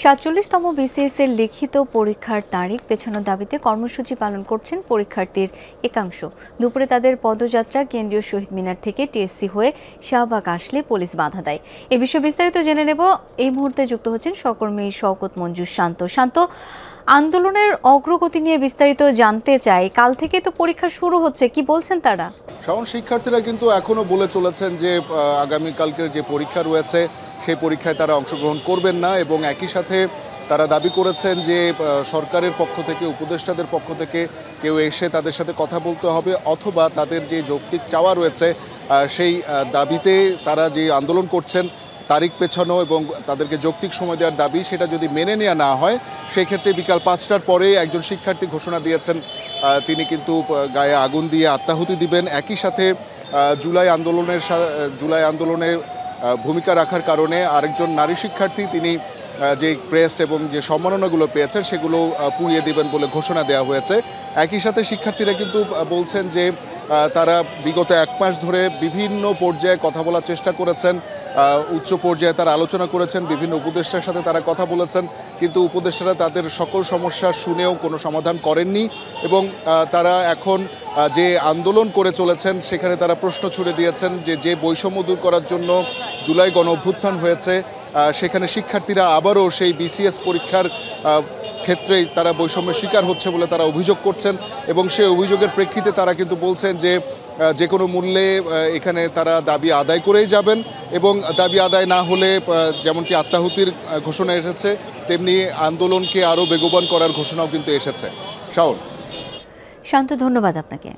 ৪৭তম BCS এর লিখিত পরীক্ষার তারিখ পেছানোর দাবিতে কর্মসূচি পালন করছেন পরীক্ষার্থীর একাংশ। দুপুরে তাদের পদযাত্রা কেন্দ্রীয় শহীদ মিনার থেকে টিএসসি হয়ে শাহবাগ আসলে পুলিশ বাধা দেয়। এ বিষয়ে বিস্তারিত জেনে নেব। এই মুহূর্তে যুক্ত হচ্ছেন সহকর্মী শওকত মঞ্জুর শান্ত। আন্দোলনের অগ্রগতি নিয়ে বিস্তারিত জানতে চাই। কাল থেকে তো পরীক্ষা শুরু হচ্ছে, কি বলছেন তারা? শিক্ষার্থীরা কিন্তু এখনো বলে চলেছেন যে আগামীকালকের যে পরীক্ষা রয়েছে সেই পরীক্ষায় তারা অংশগ্রহণ করবেন না, এবং একই সাথে তারা দাবি করেছেন যে সরকারের পক্ষ থেকে, উপদেষ্টাদের পক্ষ থেকে কেউ এসে তাদের সাথে কথা বলতে হবে, অথবা তাদের যে যৌক্তিক চাওয়া রয়েছে সেই দাবিতে তারা যে আন্দোলন করছেন তারিখ পেছানো এবং তাদেরকে যৌক্তিক সময় দেওয়ার দাবি, সেটা যদি মেনে নেওয়া না হয় সেই ক্ষেত্রে বিকাল ৫টার পরে একজন শিক্ষার্থী ঘোষণা দিয়েছেন তিনি কিন্তু গায়ে আগুন দিয়ে আত্মাহুতি দিবেন। একই সাথে জুলাই আন্দোলনে ভূমিকা রাখার কারণে আরেকজন নারী শিক্ষার্থী তিনি যে ক্রেস্ট এবং যে সম্মাননাগুলো পেয়েছেন সেগুলো পুড়িয়ে দিবেন বলে ঘোষণা দেওয়া হয়েছে। একই সাথে শিক্ষার্থীরা কিন্তু বলছেন যে তারা বিগত ১ মাস ধরে বিভিন্ন পর্যায়ে কথা বলার চেষ্টা করেছেন, উচ্চ পর্যায়ে তারা আলোচনা করেছেন, বিভিন্ন উপদেষ্টার সাথে তারা কথা বলেছেন, কিন্তু উপদেষ্টারা তাদের সকল সমস্যা শুনেও কোনো সমাধান করেননি, এবং তারা এখন যে আন্দোলন করে চলেছেন সেখানে তারা প্রশ্ন ছুড়ে দিয়েছেন যে বৈষম্য দূর করার জন্য জুলাই গণ অভ্যুত্থান হয়েছে, সেখানে শিক্ষার্থীরা আবারও সেই বিসিএস পরীক্ষার ক্ষেত্রেই তারা বৈষম্যের শিকার হচ্ছে বলে তারা অভিযোগ করছেন, এবং সেই অভিযোগের প্রেক্ষিতে তারা কিন্তু বলছেন যে কোনো মূল্যে এখানে তারা দাবি আদায় করেই যাবেন, এবং দাবি আদায় না হলে যেমনটি আত্মাহুতির ঘোষণা এসেছে তেমনি আন্দোলনকে আরও বেগবান করার ঘোষণাও কিন্তু এসেছে। শান্ত, ধন্যবাদ আপনাকে।